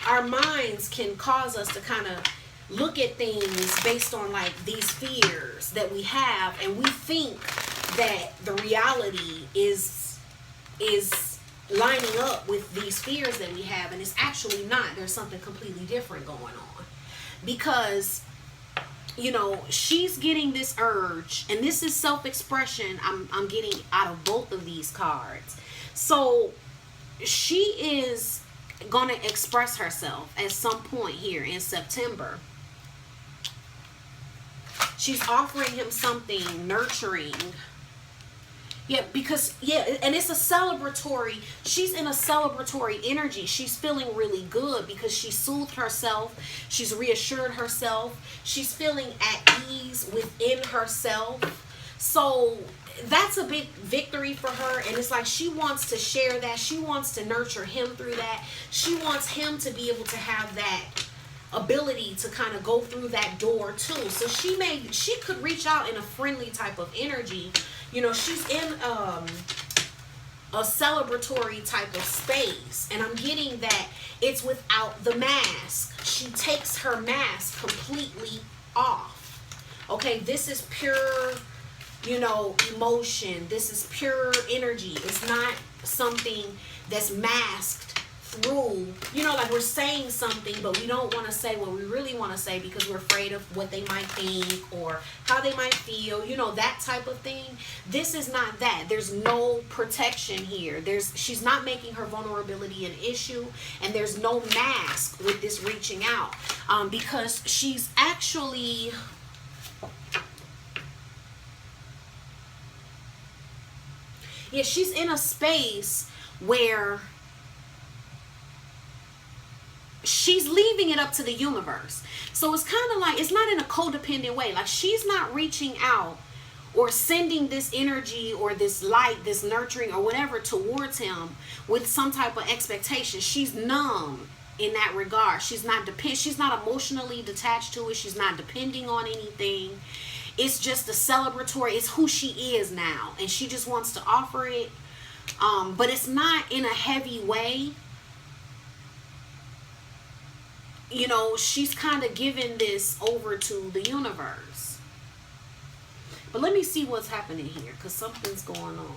our minds can cause us to kind of look at things based on like these fears that we have, and we think that the reality is lining up with these fears that we have, and it's actually not. There's something completely different going on, because, you know, she's getting this urge, and this is self-expression I'm getting out of both of these cards. So she is going to express herself at some point here in September. She's offering him something nurturing. Yeah, because, yeah, and it's a celebratory, she's in a celebratory energy. She's feeling really good because she soothed herself. She's reassured herself. She's feeling at ease within herself. So that's a big victory for her. And it's like she wants to share that. She wants to nurture him through that. She wants him to be able to have that ability to kind of go through that door too. So she could reach out in a friendly type of energy. You know, she's in a celebratory type of space, and I'm getting that it's without the mask. She takes her mask completely off. Okay, this is pure, you know, emotion. This is pure energy. It's not something that's masked through, you know, like we're saying something, but we don't want to say what we really want to say because we're afraid of what they might think or how they might feel, you know, that type of thing. This is not that. There's no protection here. She's not making her vulnerability an issue, and there's no mask with this reaching out, because she's actually, yeah, she's in a space where she's leaving it up to the universe. So it's kind of like, it's not in a codependent way. Like, she's not reaching out or sending this energy or this light, this nurturing or whatever towards him with some type of expectation. She's numb in that regard. She's not emotionally detached to it. She's not depending on anything. It's just a celebratory. It's who she is now, and she just wants to offer it. But it's not in a heavy way. You know, she's kind of giving this over to the universe. But let me see what's happening here, because something's going on.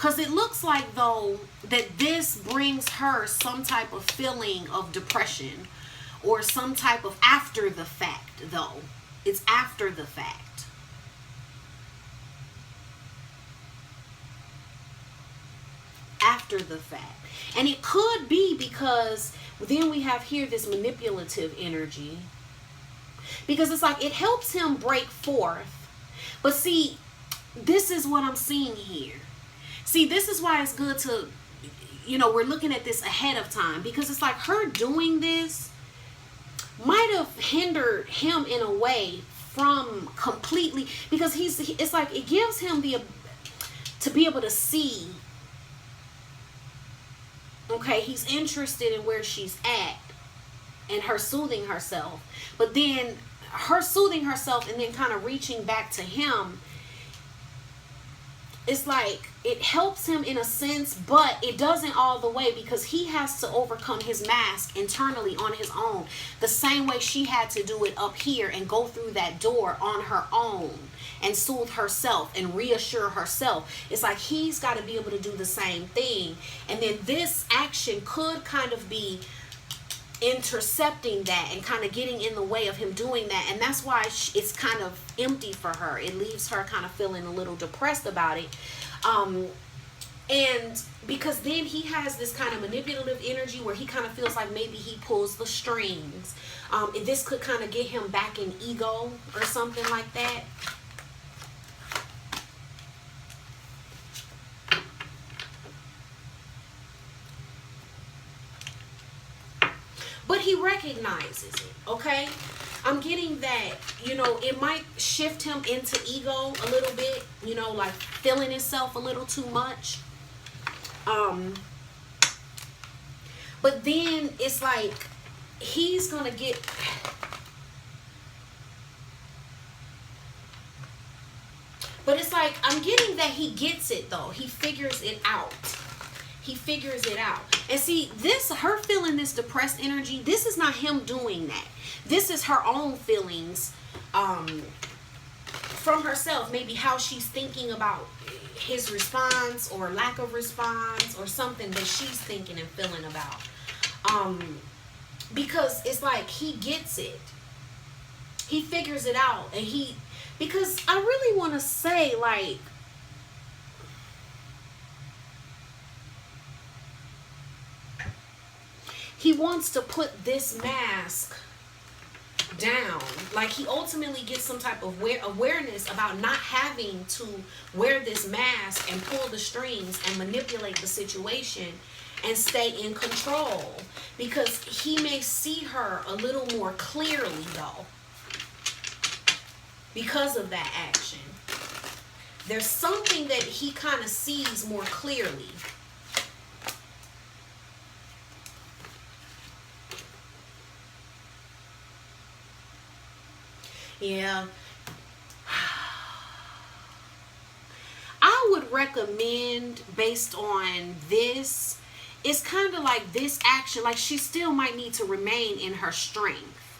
Because it looks like, though, that this brings her some type of feeling of depression or some type of after the fact, though. It's after the fact. After the fact. And it could be because then we have here this manipulative energy. Because it's like it helps him break forth. But see, this is what I'm seeing here. See, this is why it's good to, we're looking at this ahead of time. Because it's like her doing this might have hindered him in a way from completely. Because it's like it gives him to be able to see. Okay, he's interested in where she's at and her soothing herself. But then her soothing herself and then kind of reaching back to him, it's like it helps him in a sense, but it doesn't all the way, because he has to overcome his mask internally on his own, the same way she had to do it up here and go through that door on her own and soothe herself and reassure herself. It's like he's got to be able to do the same thing. And then this action could kind of be intercepting that and kind of getting in the way of him doing that. And that's why it's kind of empty for her. It leaves her kind of feeling a little depressed about it. And because then he has this kind of manipulative energy where he kind of feels like maybe he pulls the strings. This could kind of get him back in ego or something like that. But he recognizes it, okay? I'm getting that, it might shift him into ego a little bit, like feeling himself a little too much. But then it's like he's going to get... But it's like I'm getting that he gets it, though. He figures it out. He figures it out. And see, her feeling this depressed energy, this is not him doing that. This is her own feelings from herself. Maybe how she's thinking about his response or lack of response or something that she's thinking and feeling about. Because it's like he gets it. He figures it out. And because I really want to say, like, he wants to put this mask down. Like he ultimately gets some type of awareness about not having to wear this mask and pull the strings and manipulate the situation and stay in control. Because he may see her a little more clearly, though, because of that action. There's something that he kind of sees more clearly. Yeah. I would recommend, based on this, it's kind of like this action, like she still might need to remain in her strength.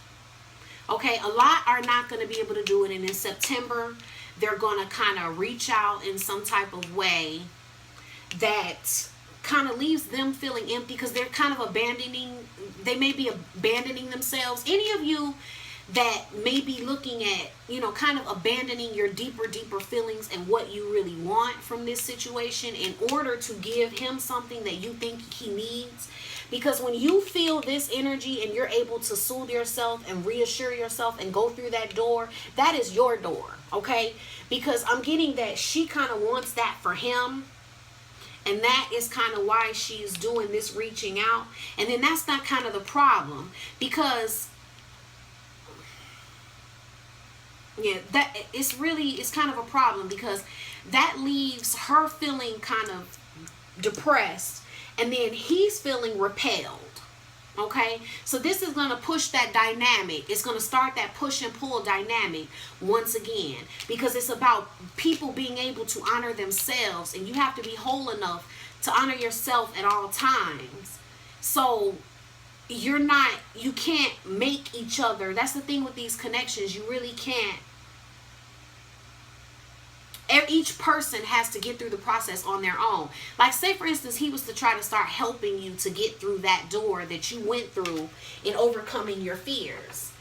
Okay, a lot are not going to be able to do it. And in September, they're going to kind of reach out in some type of way that kind of leaves them feeling empty, because they're kind of they may be abandoning themselves. Any of you that may be looking at, kind of abandoning your deeper feelings and what you really want from this situation in order to give him something that you think he needs. Because when you feel this energy and you're able to soothe yourself and reassure yourself and go through that door, that is your door, okay? Because I'm getting that she kind of wants that for him. And that is kind of why she's doing this reaching out. And then that's not kind of the problem, because that it's kind of a problem, because that leaves her feeling kind of depressed, and then he's feeling repelled. Okay, so this is going to push that dynamic. It's going to start that push and pull dynamic once again, because it's about people being able to honor themselves, and you have to be whole enough to honor yourself at all times. So you can't make each other. That's the thing with these connections. You really can't Each person has to get through the process on their own. Like, say for instance, he was to try to start helping you to get through that door that you went through in overcoming your fears.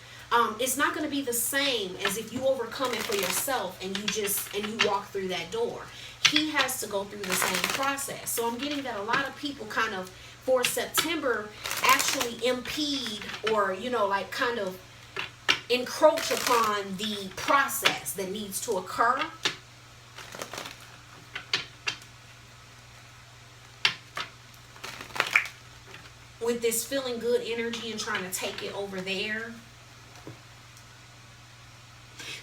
It's not going to be the same as if you overcome it for yourself and you walk through that door. He has to go through the same process. So I'm getting that a lot of people kind of for September actually impede or, like kind of encroach upon the process that needs to occur. With this feeling good energy and trying to take it over there.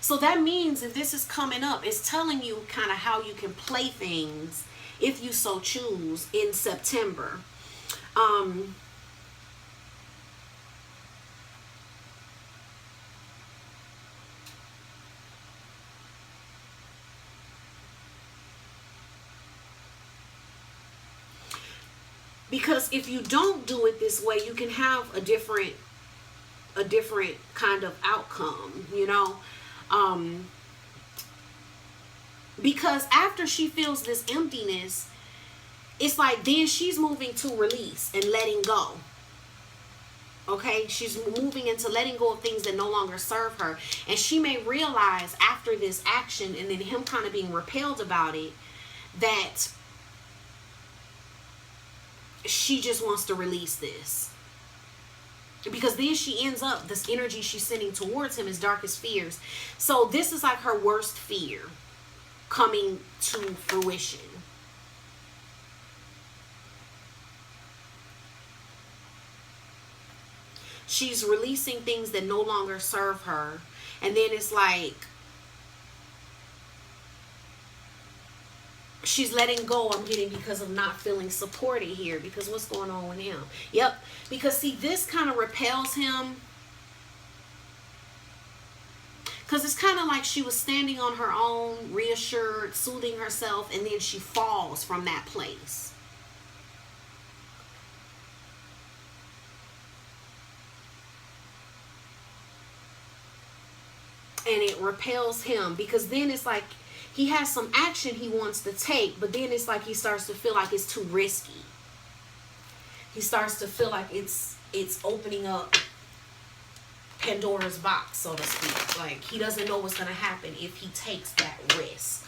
So that means if this is coming up, it's telling you kind of how you can play things if you so choose in September. Because if you don't do it this way, you can have a different kind of outcome, because after she feels this emptiness, it's like then she's moving to release and letting go. Okay, she's moving into letting go of things that no longer serve her, and she may realize after this action and then him kind of being repelled about it that she just wants to release this. Because then she ends up, this energy she's sending towards him is darkest fears. So this is like her worst fear coming to fruition. She's releasing things that no longer serve her. And then it's like she's letting go, I'm getting, because of not feeling supported here. Because what's going on with him? Yep. Because see, this kind of repels him. Because it's kind of like she was standing on her own, reassured, soothing herself, and then she falls from that place. And it repels him, because then it's like he has some action he wants to take, but then it's like he starts to feel like it's too risky. He starts to feel like it's opening up Pandora's box, so to speak. Like, he doesn't know what's going to happen if he takes that risk.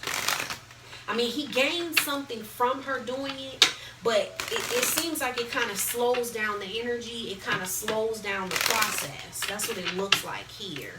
I mean, he gains something from her doing it, but it seems like it kind of slows down the energy. It kind of slows down the process. That's what it looks like here.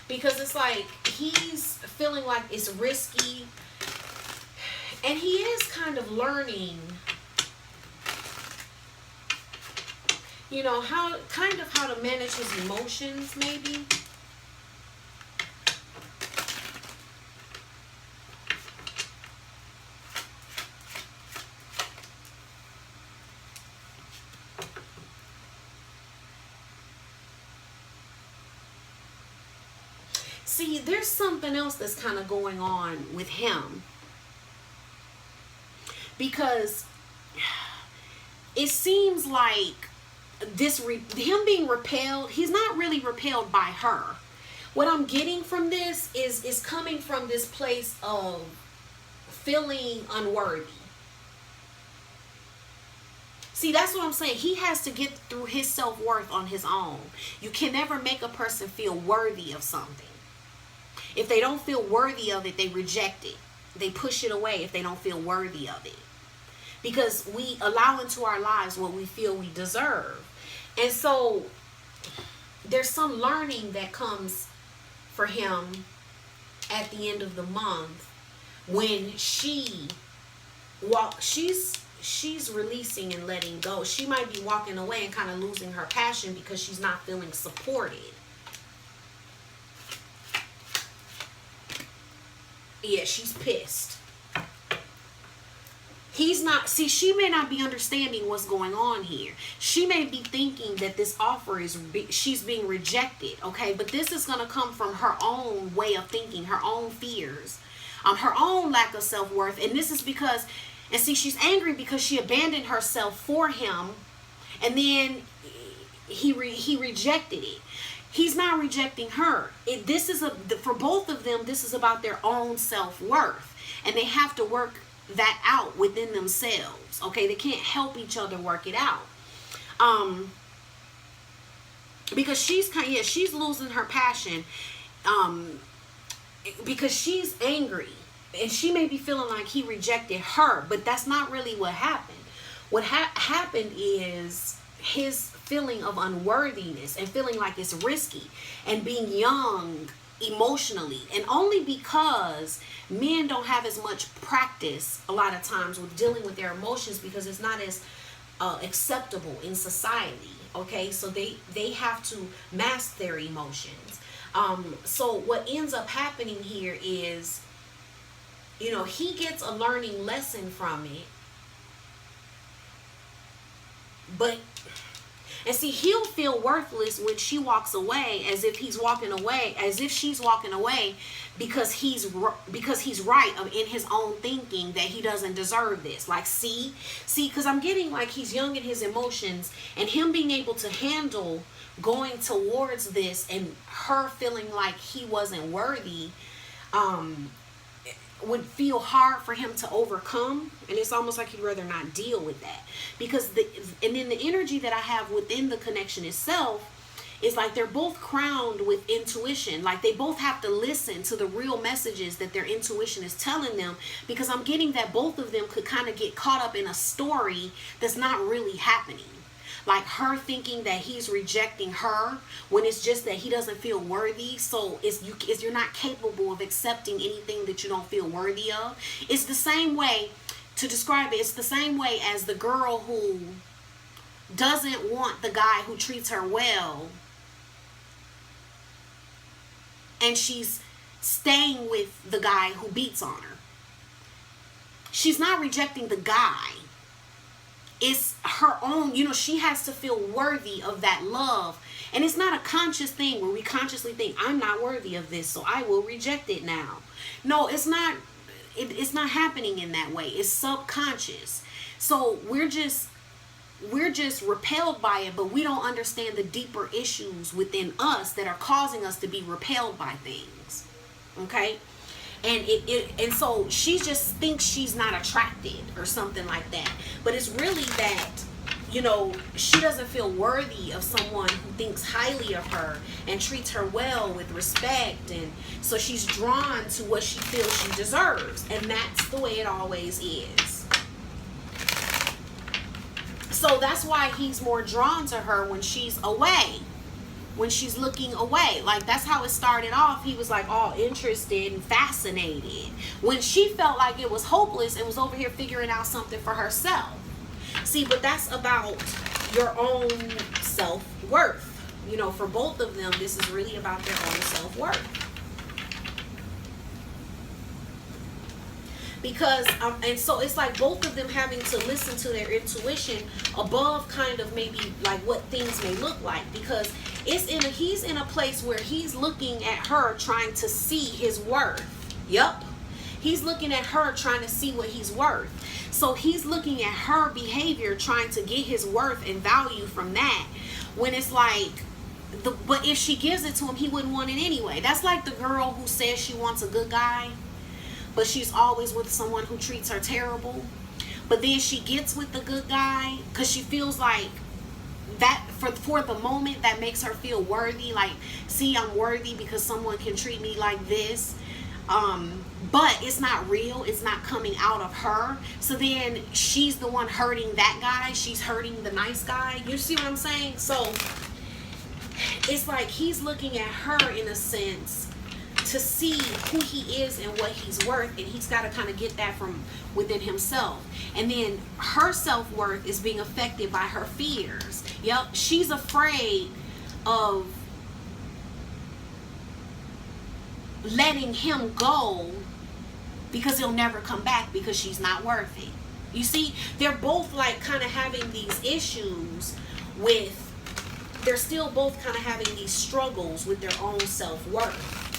Because it's like he's feeling like it's risky, and he is kind of learning, how to manage his emotions, maybe. See, there's something else that's kind of going on with him. Because it seems like him being repelled, he's not really repelled by her. What I'm getting from this is coming from this place of feeling unworthy. See, that's what I'm saying. He has to get through his self-worth on his own. You can never make a person feel worthy of something. If they don't feel worthy of it, they reject it. They push it away if they don't feel worthy of it. Because we allow into our lives what we feel we deserve. And so there's some learning that comes for him at the end of the month when she's releasing and letting go. She might be walking away and kind of losing her passion because she's not feeling supported. Yeah, she's pissed. He's not, see, she may not be understanding what's going on here. She may be thinking that this offer is, she's being rejected, okay? But this is going to come from her own way of thinking, her own fears, her own lack of self-worth. And this is because, and see, she's angry because she abandoned herself for him, and then he rejected it. He's not rejecting her. This is for both of them, this is about their own self-worth. And they have to work that out within themselves. Okay, they can't help each other work it out. Because she's she's losing her passion. Because she's angry, and she may be feeling like he rejected her, but that's not really what happened. What happened is his feeling of unworthiness and feeling like it's risky and being young emotionally, and only because men don't have as much practice a lot of times with dealing with their emotions, because it's not as acceptable in society. Okay, so they have to mask their emotions. So what ends up happening here is, you know, he gets a learning lesson from it, but and see, he'll feel worthless when she walks away, as if she's walking away because he's right in his own thinking that he doesn't deserve this. Like, see, because I'm getting like he's young in his emotions, and him being able to handle going towards this and her feeling like he wasn't worthy, would feel hard for him to overcome. And it's almost like he'd rather not deal with that, because and then the energy that I have within the connection itself is like they're both crowned with intuition. Like they both have to listen to the real messages that their intuition is telling them, because I'm getting that both of them could kind of get caught up in a story that's not really happening. Like her thinking that he's rejecting her when it's just that he doesn't feel worthy. So you're not capable of accepting anything that you don't feel worthy of. It's the same way, to describe it, it's the same way as the girl who doesn't want the guy who treats her well, and she's staying with the guy who beats on her. She's not rejecting the guy. It's her own, you know, she has to feel worthy of that love. And it's not a conscious thing where we consciously think, I'm not worthy of this, so I will reject it now. No, it's not. It's not happening in that way. It's subconscious. So we're just repelled by it, but we don't understand the deeper issues within us that are causing us to be repelled by things. Okay? And so she just thinks she's not attracted or something like that. But it's really that, you know, she doesn't feel worthy of someone who thinks highly of her and treats her well with respect. And so she's drawn to what she feels she deserves. And that's the way it always is. So that's why he's more drawn to her when she's away. When she's looking away. Like, that's how it started off. He was like all interested and fascinated, when she felt like it was hopeless and was over here figuring out something for herself. See, but that's about your own self-worth. You know, for both of them, this is really about their own self-worth. Because and so it's like both of them having to listen to their intuition above kind of maybe like what things may look like, because he's in a place where he's looking at her trying to see his worth. Yep. He's looking at her trying to see what he's worth. So he's looking at her behavior trying to get his worth and value from that, when it's like but if she gives it to him, he wouldn't want it anyway. That's like the girl who says she wants a good guy, but she's always with someone who treats her terrible. But then she gets with the good guy because she feels like that for the moment that makes her feel worthy. Like, see, I'm worthy because someone can treat me like this. But it's not real. It's not coming out of her. So then she's the one hurting that guy. She's hurting the nice guy. You see what I'm saying? So it's like he's looking at her in a sense to see who he is and what he's worth, and he's got to kind of get that from within himself. And then her self-worth is being affected by her fears. Yep, she's afraid of letting him go because he'll never come back because she's not worthy. You see, they're both like kind of having these issues with, they're still both kind of having these struggles with their own self-worth.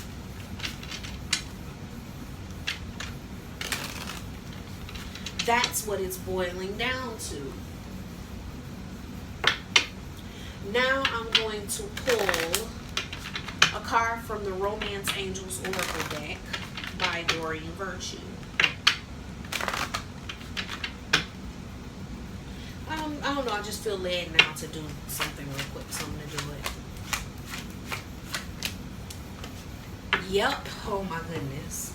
That's what it's boiling down to. Now I'm going to pull a card from the Romance Angels Oracle deck by Doreen Virtue. I don't know, I just feel led now to do something real quick, so I'm going to do it. Yep, oh my goodness.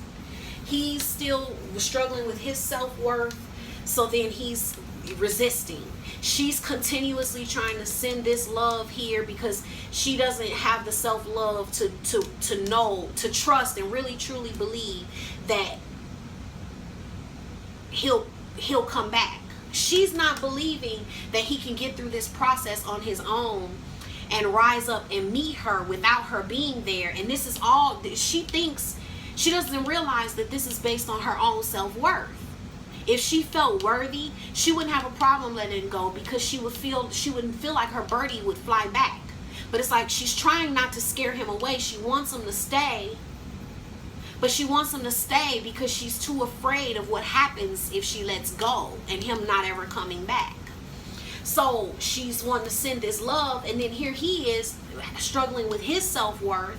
He's still struggling with his self-worth, so then he's resisting. She's continuously trying to send this love here because she doesn't have the self-love to know, to trust and really truly believe that he'll come back. She's not believing that he can get through this process on his own and rise up and meet her without her being there. And this is all, she thinks, she doesn't realize that this is based on her own self-worth. If she felt worthy, she wouldn't have a problem letting it go because she wouldn't feel like her birdie would fly back. But it's like she's trying not to scare him away. She wants him to stay. But she wants him to stay because she's too afraid of what happens if she lets go and him not ever coming back. So she's wanting to send this love, and then here he is struggling with his self-worth.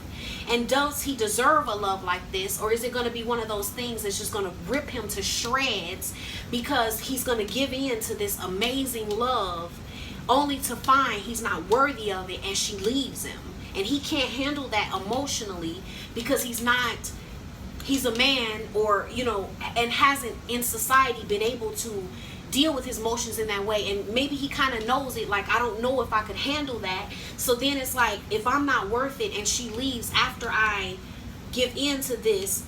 And does he deserve a love like this, or is it going to be one of those things that's just going to rip him to shreds because he's going to give in to this amazing love only to find he's not worthy of it, and she leaves him, and he can't handle that emotionally because he's a man, or and hasn't in society been able to deal with his emotions in that way. And maybe he kind of knows it, like, I don't know if I could handle that. So then it's like, if I'm not worth it and she leaves after I give in to this,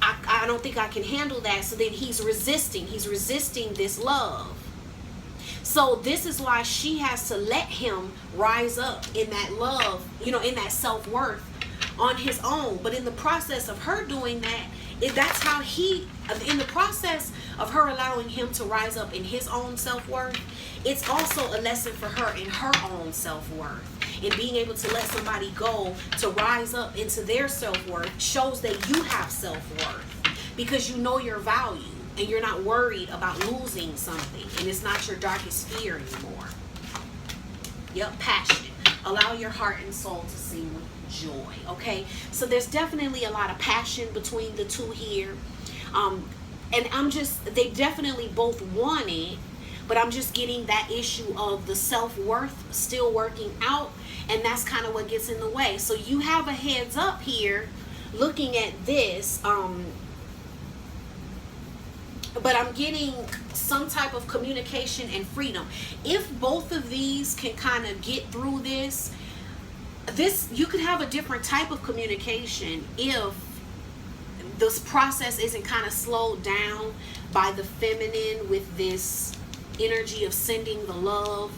I don't think I can handle that. So then he's resisting this love. So this is why she has to let him rise up in that love, in that self-worth on his own. But in the process of her doing that, that's how in the process of her allowing him to rise up in his own self-worth, it's also a lesson for her in her own self-worth. And being able to let somebody go to rise up into their self-worth shows that you have self-worth because you know your value and you're not worried about losing something, and it's not your darkest fear anymore. Yep, passion. Allow your heart and soul to sing with joy. Okay, so there's definitely a lot of passion between the two here, and they definitely both want it, but I'm just getting that issue of the self-worth still working out, and that's kind of what gets in the way. So you have a heads up here looking at this, but I'm getting some type of communication and freedom. If both of these can kind of get through this, you could have a different type of communication if this process isn't kind of slowed down by the feminine with this energy of sending the love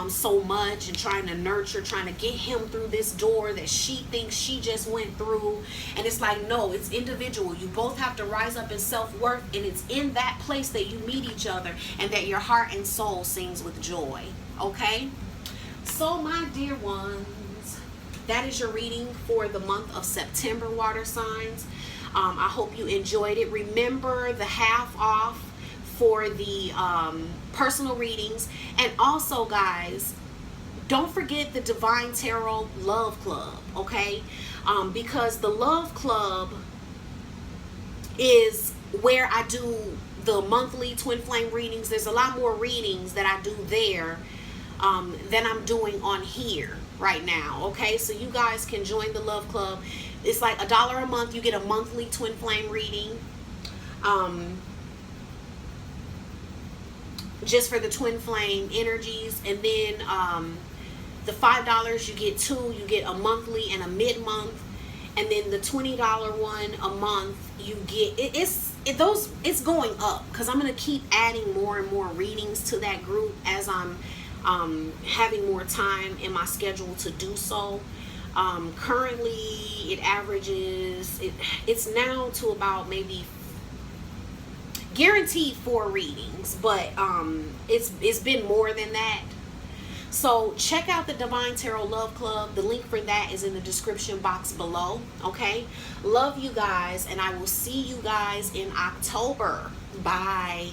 so much and trying to nurture, trying to get him through this door that she thinks she just went through. And it's like, no, it's individual. You both have to rise up in self-worth, and it's in that place that you meet each other and that your heart and soul sings with joy. Okay, so my dear ones, that is your reading for the month of September, water signs. I hope you enjoyed it. Remember the half off for the personal readings. And also, guys, don't forget the Divine Tarot Love Club, okay? Because the Love Club is where I do the monthly twin flame readings. There's a lot more readings that I do there than I'm doing on here right now, okay? So you guys can join the Love Club. It's like $1 a month. You get a monthly twin flame reading. Just for the twin flame energies. And then the $5 you get two. You get a monthly and a mid-month. And then the $20 one a month you get, it's going up, because I'm going to keep adding more and more readings to that group as I'm having more time in my schedule to do so. Currently it averages, it's now to about maybe guaranteed 4 readings, but it's been more than that. So check out the Divine Tarot Love Club. The link for that is in the description box below. Okay, love you guys, and I will see you guys in October. Bye.